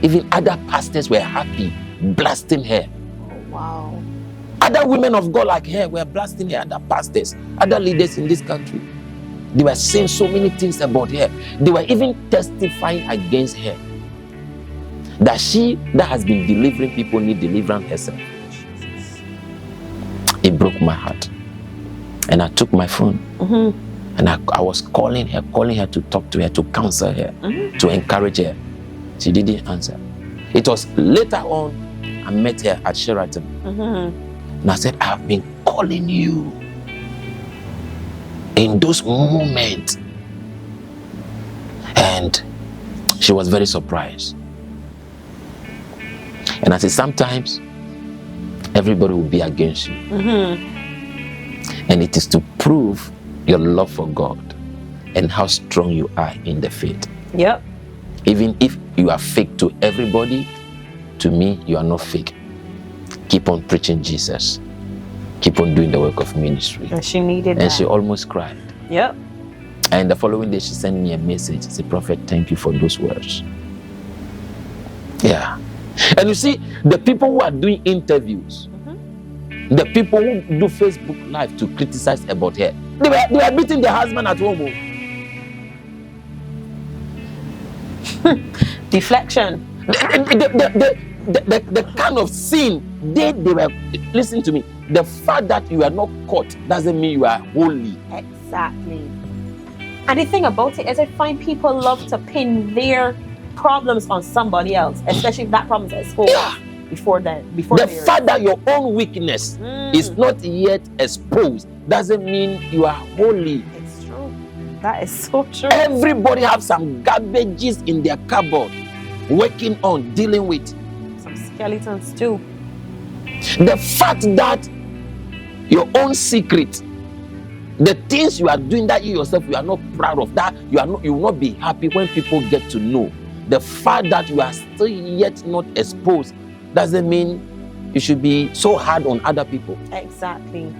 Even other pastors were happy, blasting her. Oh, wow. Other women of God like her were blasting her, other pastors, other leaders in this country. They were saying so many things about her. They were even testifying against her. That she that has been delivering people need deliverance herself. It broke my heart. And I took my phone and I was calling her to talk to her, to counsel her, to encourage her. She didn't answer. It was later on I met her at Sheraton. And I said, I've been calling you in those moments. And she was very surprised. And I said, sometimes everybody will be against you. And it is to prove your love for God and how strong you are in the faith. Yep. Even if you are fake to everybody, to me, you are not fake. Keep on preaching Jesus. Keep on doing the work of ministry. And she needed And that. she almost cried. Yep. And the following day, she sent me a message. She said, Prophet, thank you for those words. Yeah. And you see, the people who are doing interviews, the people who do Facebook Live to criticize about her, they were beating their husband at home. Deflection. The kind of sin they were, listen to me, the fact that you are not caught doesn't mean you are holy. Exactly. And the thing about it is I find people love to pin their problems on somebody else, especially if that problem is exposed before the fact that your own weakness is not yet exposed doesn't mean you are holy. It's true. That is so true. Everybody have some garbages in their cupboard, working on, dealing with. Some skeletons too. The fact that your own secret, the things you are doing that you yourself you are not proud of, that you will not be happy when people get to know. The fact that you are still yet not exposed doesn't mean you should be so hard on other people. Exactly.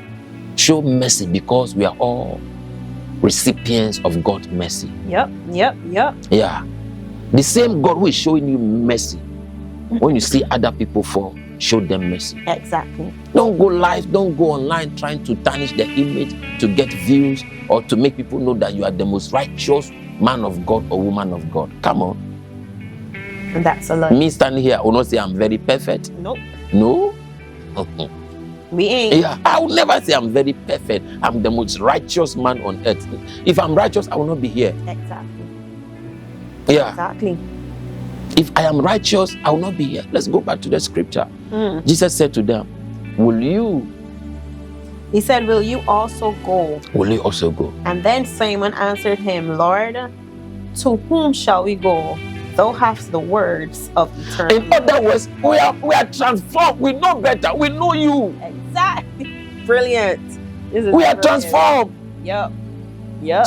Show mercy, because we are all recipients of God's mercy. Yep. Yeah. The same God who is showing you mercy, when you see other people fall, show them mercy. Exactly. Don't go live, don't go online trying to tarnish the image to get views or to make people know that you are the most righteous man of God or woman of God. Come on. And that's a lie. Me standing here, I will not say I'm very perfect. Nope. No? We ain't. Yeah, I will never say I'm very perfect. I'm the most righteous man on earth. If I'm righteous, I will not be here. Exactly. Yeah. Exactly. If I am righteous, I will not be here. Let's go back to the scripture. Jesus said to them, will you? He said, will you also go? Will you also go? And then Simon answered him, Lord, to whom shall we go? Thou hast the words of eternal life. In other words, we are transformed. We know better. We know you. Exactly. Brilliant. We are transformed. Yep.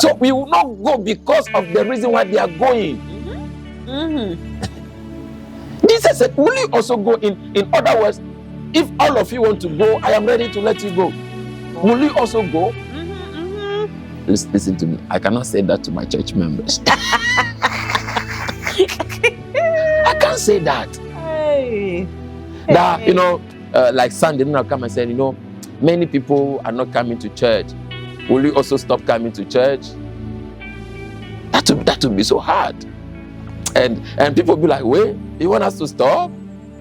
So we will not go because of the reason why they are going. Jesus said, will you also go? In other words, if all of you want to go, I am ready to let you go. Will you also go? Listen to me. I cannot say that to my church members. I can't say that. Hey. That, like Sunday, then I'll come and say, many people are not coming to church. Will you also stop coming to church? That would be so hard. And people will be like, wait, you want us to stop?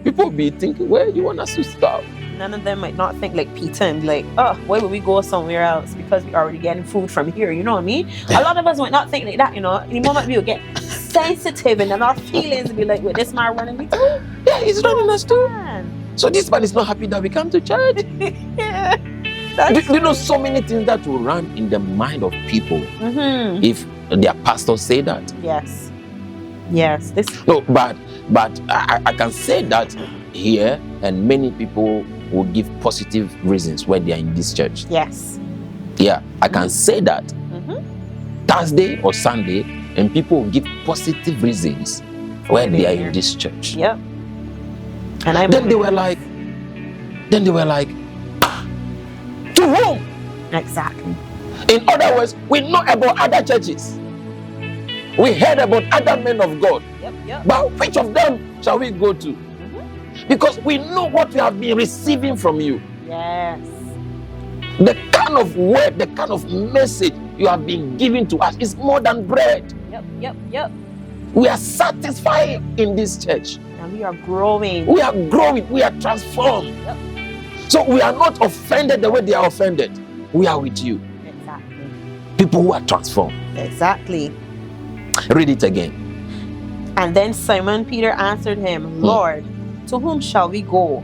People will be thinking, wait, you want us to stop? None of them might not think like Peter and be like, oh, why would we go somewhere else? Because we're already getting food from here, you know what I mean? A lot of us might not think like that, The moment we will get sensitive and then our feelings will be like, wait, this man running me too? Yeah, he's running us too. Man. So this man is not happy that we come to church. Yeah. You know so many things that will run in the mind of people if their pastors say that. Yes. No, but I can say that here, and many people will give positive reasons why they are in this church. Yes. Yeah, I can say that Thursday or Sunday, and people will give positive reasons why they are in this church. Yep. And then they were like, to whom? Exactly. In other words, we know about other churches. We heard about other men of God. Yep. But which of them shall we go to? Because we know what we have been receiving from you. Yes. The kind of word, the kind of message you have been giving to us is more than bread. Yep. We are satisfied in this church. And we are growing. We are growing. We are transformed. Yep. So we are not offended the way they are offended. We are with you. Exactly. People who are transformed. Exactly. Read it again. And then Simon Peter answered him, Lord, to whom shall we go?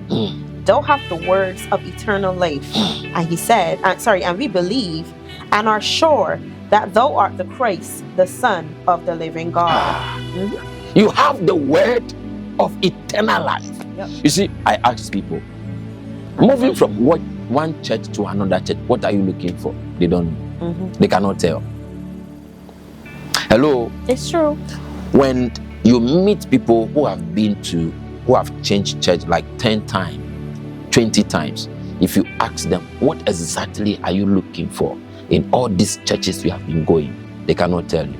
Thou hast the words of eternal life. And he said, and we believe and are sure that thou art the Christ, the Son of the living God. You have the word of eternal life. Yep. You see, I ask people, moving from one church to another church, what are you looking for? They don't know. They cannot tell. Hello? It's true. When you meet people who have changed church like 10 times, 20 times, if you ask them, what exactly are you looking for in all these churches you have been going? They cannot tell you.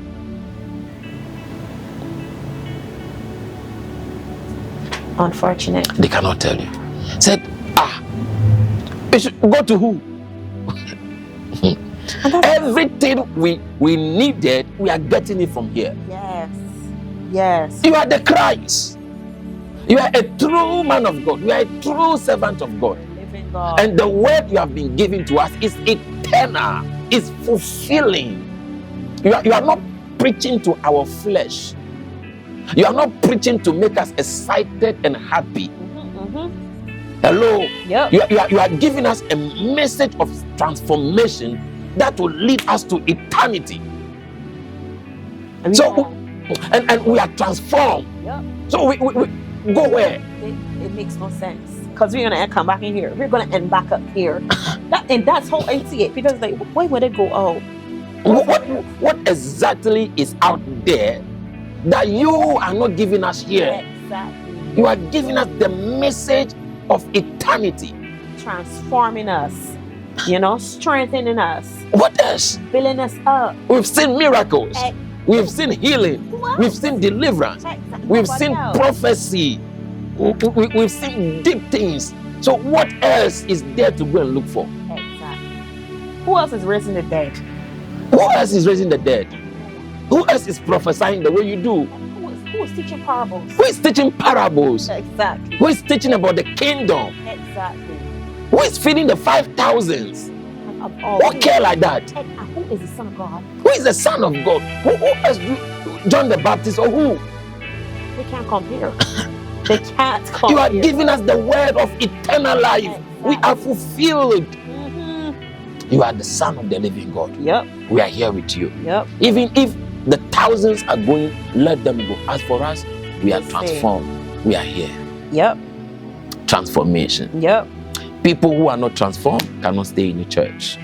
Unfortunate. They cannot tell you. Said, you should go to who? Everything we needed, we are getting it from here. Yes. You are the Christ. You are a true man of God. You are a true servant of God. Living God. And the word you have been given to us is eternal, is fulfilling. You are not preaching to our flesh. You are not preaching to make us excited and happy. Hello? Yep. You are giving us a message of transformation that will lead us to eternity. And we are transformed. Yep. So we go where? It makes no sense. Because we're going to come back in here. We're going to end back up here. That's how I see it. Because like, why would it go out? What exactly is out there that you are not giving us here? Exactly. You are giving us the message of eternity. Transforming us. Strengthening us. What else? Building us up. We've seen miracles. We've seen healing. We've seen deliverance. We've seen prophecy. We've seen deep things. So what else is there to go and look for? Exactly. Who else is raising the dead? Who else is raising the dead? Who else is prophesying the way you do? Who is teaching parables? Who is teaching parables? Exactly. Who is teaching about the kingdom? Exactly. Who is feeding the 5,000s? Who care like that? Who is the Son of God? Who is the Son of God? Who else? John the Baptist or who? They can't compare. They can't compare. You are giving us the word of eternal life. Exactly. We are fulfilled. You are the Son of the living God. Yep. We are here with you. Yep. Even if the thousands are going, let them go. As for us, we are transformed. We are here. Yep. Transformation. Yep. People who are not transformed cannot stay in the church.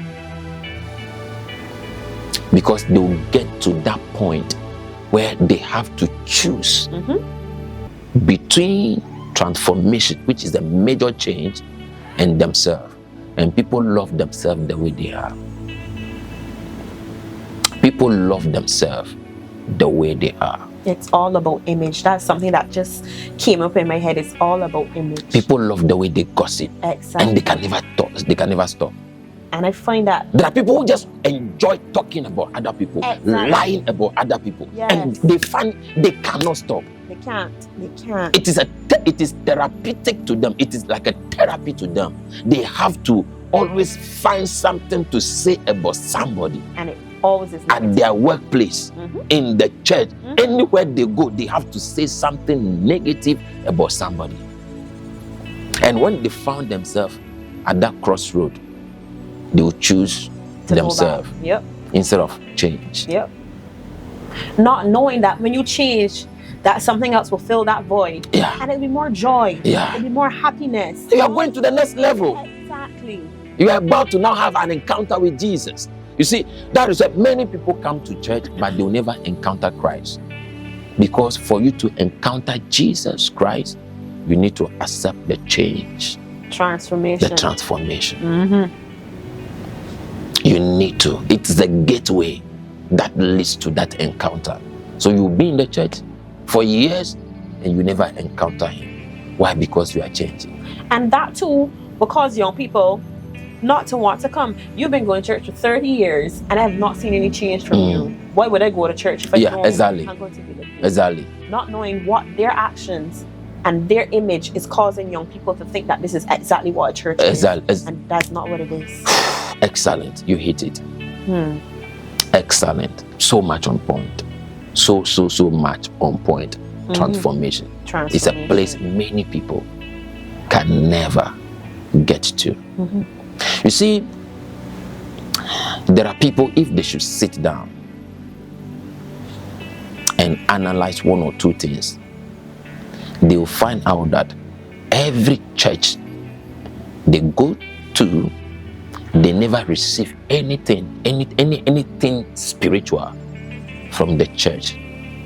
Because they will get to that point where they have to choose between transformation, which is a major change, and themselves. And people love themselves the way they are. People love themselves the way they are. It's all about image. That's something that just came up in my head. It's all about image. People love the way they gossip. Exactly. And they can never talk. They can never stop. And I find that there are people who just enjoy talking about other people, exactly. lying about other people, yes. and they find they cannot stop. They can't. It is therapeutic to them. It is like a therapy to them. They have to always find something to say about somebody. And it always is at their workplace, in the church, anywhere they go, they have to say something negative about somebody. And when they found themselves at that crossroad, they will choose themselves instead of change. Not knowing that when you change, that something else will fill that void. And it'll be more joy. It'll be more happiness. You are going to the next level. Exactly. You are about to now have an encounter with Jesus. You see, that is why many people come to church, but they will never encounter Christ. Because for you to encounter Jesus Christ, you need to accept the change. Transformation. The transformation. You need to. It's the gateway that leads to that encounter. So you'll be in the church for years and you never encounter him. Why? Because you are changing. And that too, because young people not to want to come. You've been going to church for 30 years and I have not seen any change from you. Why would I go to church if I know exactly. I'm going to be there? Exactly. Not knowing what their actions and their image is causing young people to think that this is exactly what a church is. And that's not what it is. Excellent. You hit it. Excellent. So much on point. So much on point. Transformation. It's a place many people can never get to. You see, there are people, if they should sit down and analyze one or two things, they will find out that every church they go to, they never receive anything, anything spiritual from the church.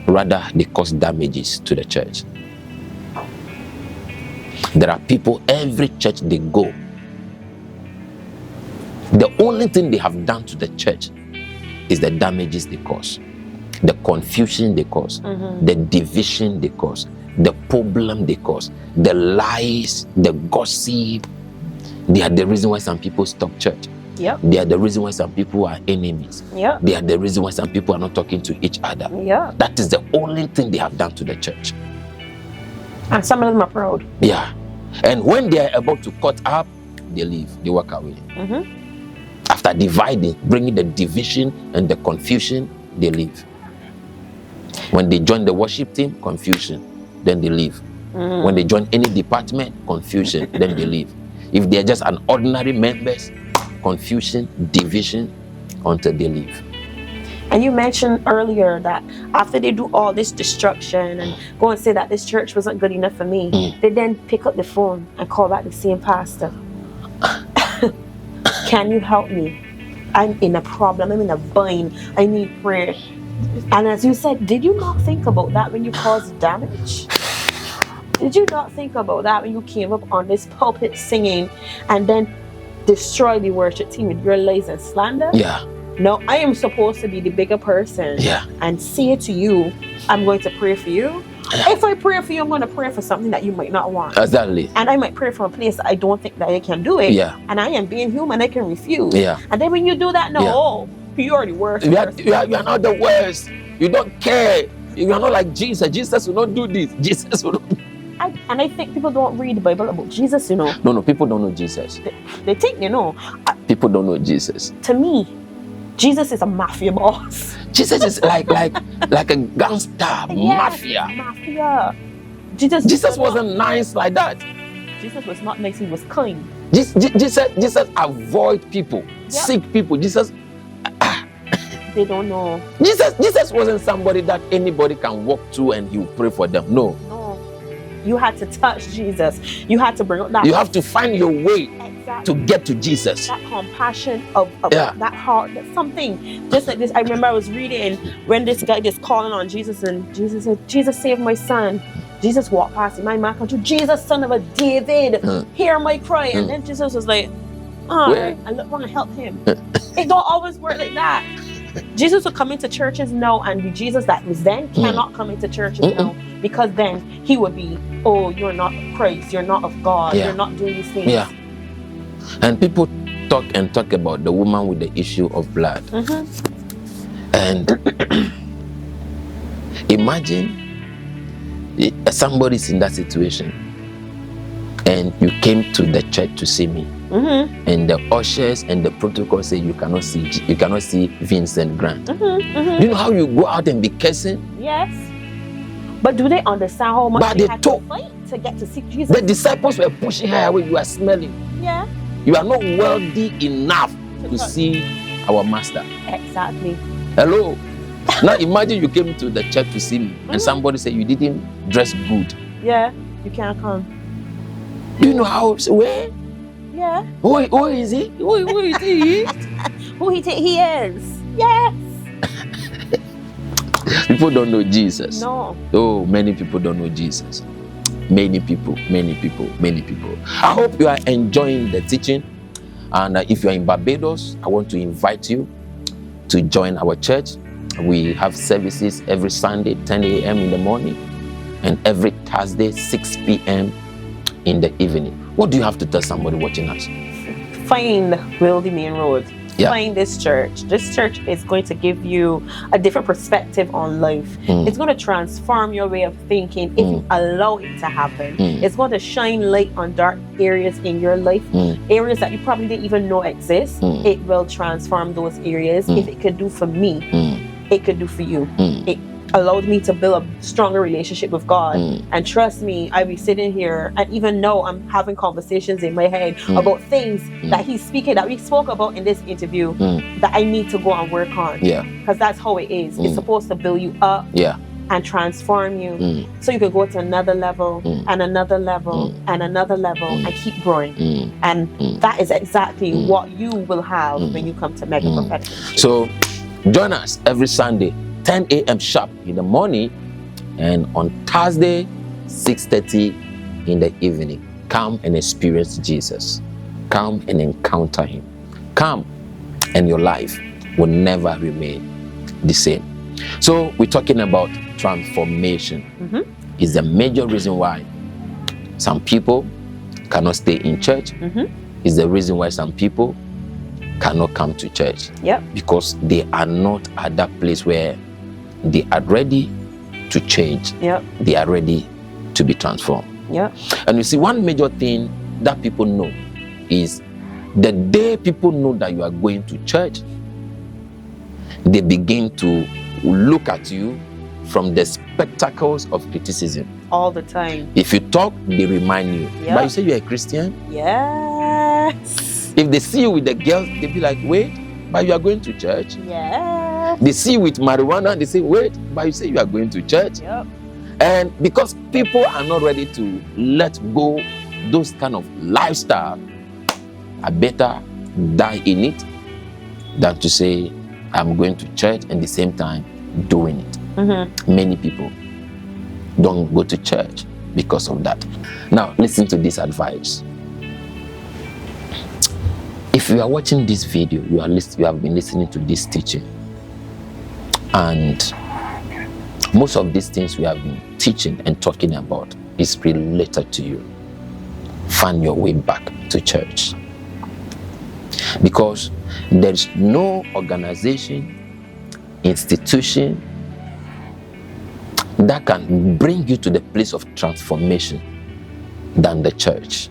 Rather, they cause damages to the church. There are people, every church they go, the only thing they have done to the church is the damages they cause, the confusion they cause, the division they cause, the problem they cause, the lies, the gossip. They are the reason why some people stop church. They are the reason why some people are enemies. They are the reason why some people are not talking to each other. That is the only thing they have done to the church. And some of them are proud. And when they are about to cut up, they leave, they walk away. After dividing, bringing the division and the confusion, they leave. When they join the worship team, confusion, then they leave. When they join any department, confusion, then they leave. If they're just an ordinary members, confusion, division, until they leave. And you mentioned earlier that after they do all this destruction and go and say that this church wasn't good enough for me, they then pick up the phone and call back the same pastor. Can you help me? I'm in a problem. I'm in a bind. I need prayer. And as you said, did you not think about that when you caused damage? Did you not think about that when you came up on this pulpit singing and then destroy the worship team with your lies and slander? No, I am supposed to be the bigger person and say to you, I'm going to pray for you. If I pray for you, I'm going to pray for something that you might not want. Exactly. And I might pray from a place that I don't think that I can do it. And I am being human, I can refuse. And then when you do that, you are the worst. You are not the worst. You don't care. You are not like Jesus. Jesus will not do this. Jesus will not. And I think people don't read the Bible about Jesus, you know. No, people don't know Jesus. They think, you know. People don't know Jesus. To me, Jesus is a mafia boss. Jesus is like a gangster, mafia. Jesus wasn't nice like that. Jesus was not nice, he was kind. Jesus avoid people, sick people. Jesus, they don't know. Jesus wasn't somebody that anybody can walk to and he will pray for them. No. You had to touch Jesus. You had to bring up that. You have to find your way to get to Jesus. That compassion of that heart, that something just like this. I remember I was reading when this guy is calling on Jesus and Jesus said, Jesus, save my son. Jesus walked past him. My man come to Jesus, son of a David, hear my cry. And then Jesus was like, I look, want to help him. It don't always work like that. Jesus will come into churches now, and the Jesus that was then cannot come into churches now, because then he would be, oh, you're not Christ, you're not of God, you're not doing these things. Yeah. And people talk about the woman with the issue of blood. And imagine somebody's in that situation, and you came to the church to see me, and the ushers and the protocol say you cannot see Vincent Grant. You know how you go out and be cursing? Yes. But do they understand how much they had to fight to get to see Jesus? The disciples were pushing her away. You are smelling. Yeah. You are not wealthy enough to see our master. Exactly. Hello. Now imagine you came to the church to see me, and somebody said you didn't dress good. Yeah, you can't come. Do you know how? Where? Yeah. Who is he? Who is he? Who he is? Yes. People don't know Jesus. No. Oh, many people don't know Jesus. Many people. I hope you are enjoying the teaching. And if you are in Barbados, I want to invite you to join our church. We have services every Sunday, 10 a.m. in the morning, and every Thursday, 6 p.m. in the evening. What do you have to tell somebody watching us? Find Wildy Main Road. Yeah. Find this church. This church is going to give you a different perspective on life. It's going to transform your way of thinking if you allow it to happen. It's going to shine light on dark areas in your life, areas that you probably didn't even know exist. It will transform those areas. If it could do for me, it could do for you. It allowed me to build a stronger relationship with God. And trust me, I be sitting here, and even though I'm having conversations in my head about things that he's speaking, that we spoke about in this interview, that I need to go and work on. Because that's how it is. It's supposed to build you up and transform you, so you can go to another level and another level and another level and keep growing. And that is exactly what you will have when you come to Mega Prophetic. So join us every Sunday, 10 a.m. sharp in the morning, and on Thursday, 6:30 in the evening. Come and experience Jesus. Come and encounter him. Come, and your life will never remain the same. So we're talking about transformation. It's the major reason why some people cannot stay in church. It's the reason why some people cannot come to church. Because they are not at that place where they are ready to change. They are ready to be transformed. And you see, one major thing that people know is the day people know that you are going to church, they begin to look at you from the spectacles of criticism. All the time. If you talk, they remind you. But you say you're a Christian? Yes. If they see you with the girls, they be like, wait, but you are going to church? Yes. They see you with marijuana, they say, wait, but you say you are going to church? And because people are not ready to let go those kind of lifestyle, I better die in it than to say I'm going to church and at the same time doing it. Many people don't go to church because of that. Now, listen to this advice. If you are watching this video, you have been listening to this teaching, and most of these things we have been teaching and talking about is related to you. Find your way back to church, because there's no organization, institution that can bring you to the place of transformation than the church.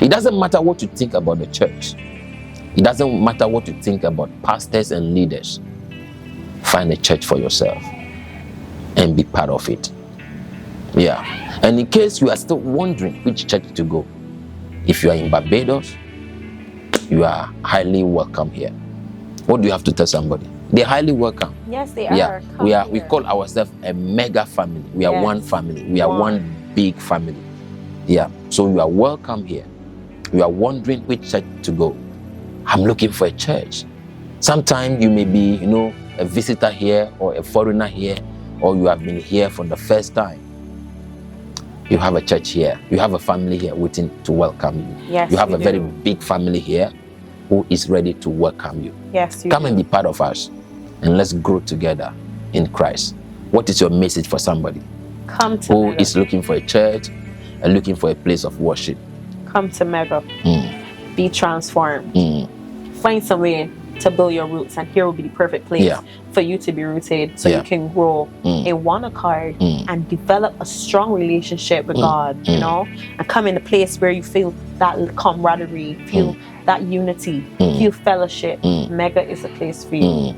It doesn't matter what you think about the church. It doesn't matter what you think about pastors and leaders. Find a church for yourself and be part of it. And in case you are still wondering which church to go, if you are in Barbados, you are highly welcome here. What do you have to tell somebody? They're highly welcome. Yes, they are. We call ourselves a mega family. We are one family. We are one big family. So you are welcome here. You are wondering which church to go. I'm looking for a church. Sometimes you may be, a visitor here or a foreigner here, or you have been here for the first time. You have a church here. You have a family here waiting to welcome you. Yes, you have a very big family here who is ready to welcome you. Yes, you Come do. and be part of us, and let's grow together in Christ. What is your message for somebody Come to who Mega. is looking for a church and looking for a place of worship? Come to Mega. Be transformed. Find some way to build your roots, and here will be the perfect place for you to be rooted, so you can grow in one accord and develop a strong relationship with God, you know, and come in a place where you feel that camaraderie, feel that unity, feel fellowship. Mega is a place for you.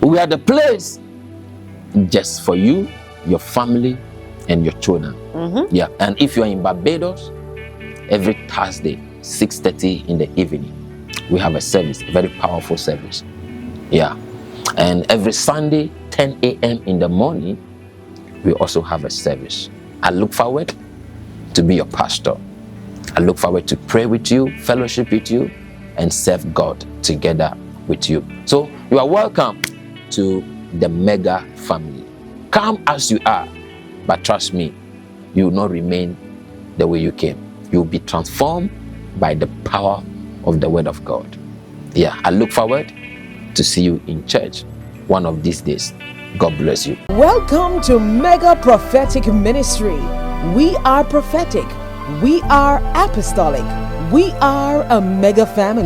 We are the place just for you, your family, and your children. Yeah, and if you're in Barbados, every Thursday, 6:30 in the evening, we have a service, a very powerful service. Yeah, and every Sunday, 10 a.m. in the morning, we also have a service. I look forward to be your pastor. I look forward to pray with you, fellowship with you, and serve God together with you. So you are welcome to the Mega family. Come as you are, but trust me, you will not remain the way you came. You will be transformed by the power of the word of God. Yeah, I look forward to see you in church one of these days. God bless you. Welcome to Mega Prophetic Ministry. We are prophetic. We are apostolic. We are a mega family.